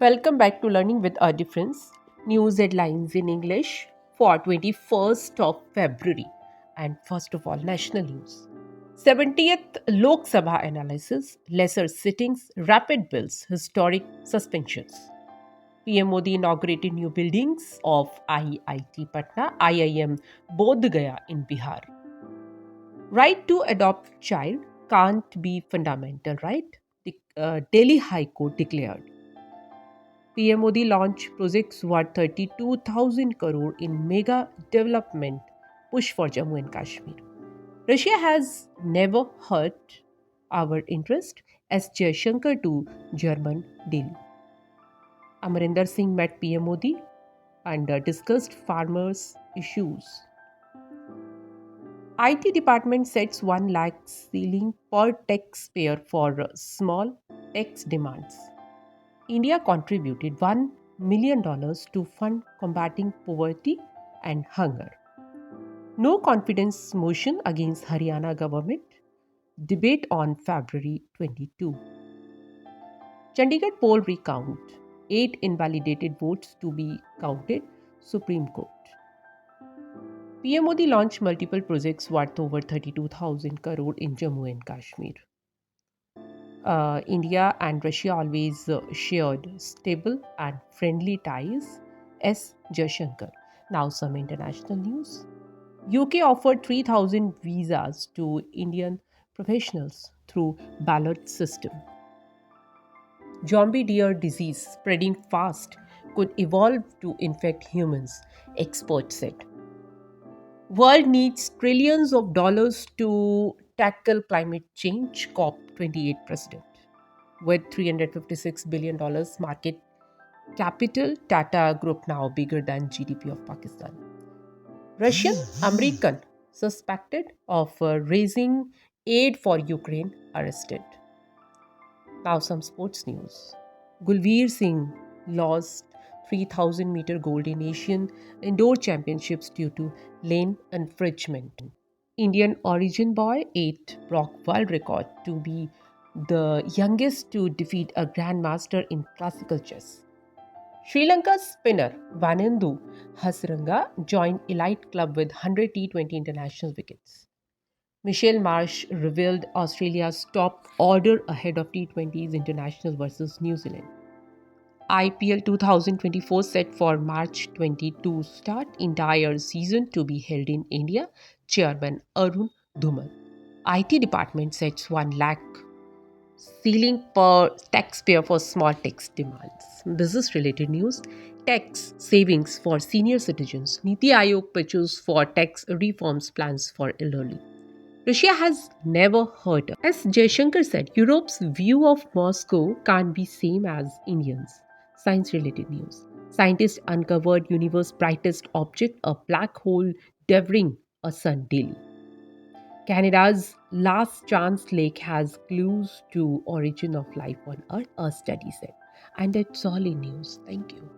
Welcome back to Learning with a Difference. News headlines in English for 21st of February. And first of all, national news. 70th Lok Sabha analysis, lesser sittings, rapid bills, historic suspensions. PM Modi inaugurated new buildings of IIT Patna, IIM Bodh Gaya in Bihar. Right to adopt child can't be fundamental right, the Delhi High Court declared. PM Modi launched projects worth 32,000 crore in mega development push for Jammu and Kashmir. Russia has never hurt our interest as Jaishankar to German Delhi. Amarinder Singh met PM Modi and discussed farmers' issues. IT department sets 1 lakh ceiling per taxpayer for small tax demands. India contributed $1 million to fund combating poverty and hunger. No confidence motion against Haryana government. Debate on February 22. Chandigarh poll recount. 8 invalidated votes to be counted. Supreme Court. PM Modi launched multiple projects worth over 32,000 crore in Jammu and Kashmir. India and Russia always shared stable and friendly ties. S. Jaishankar. Now, some international news. UK offered 3,000 visas to Indian professionals through ballot system. Zombie deer disease spreading fast could evolve to infect humans, experts said. World needs trillions of dollars to tackle climate change, COP28 president. With $356 billion market capital, Tata Group now bigger than GDP of Pakistan. Russian American suspected of raising aid for Ukraine arrested. Now some sports news. Gulveer Singh lost 3000-meter gold in Asian Indoor Championships due to lane infringement. Indian origin boy 8 broke world record to be the youngest to defeat a grandmaster in classical chess. Sri Lanka's spinner Vanendu Hasranga joined elite club with 100 T20 international wickets. Michelle Marsh revealed Australia's top order ahead of T20's international versus New Zealand. IPL 2024 set for March 22 start, entire season to be held in India. Chairman Arun Dhumal. IT department sets 1 lakh ceiling per taxpayer for small tax demands. Business related news. Tax savings for senior citizens. Niti Aayog pitches for tax reforms plans for elderly. Russia has never hurt. As Jaishankar said, Europe's view of Moscow can't be same as Indians. Science-related news. Scientists uncovered universe's brightest object, a black hole devouring a sun daily. Canada's Last Chance Lake has clues to origin of life on Earth, a study said. And that's all in news. Thank you.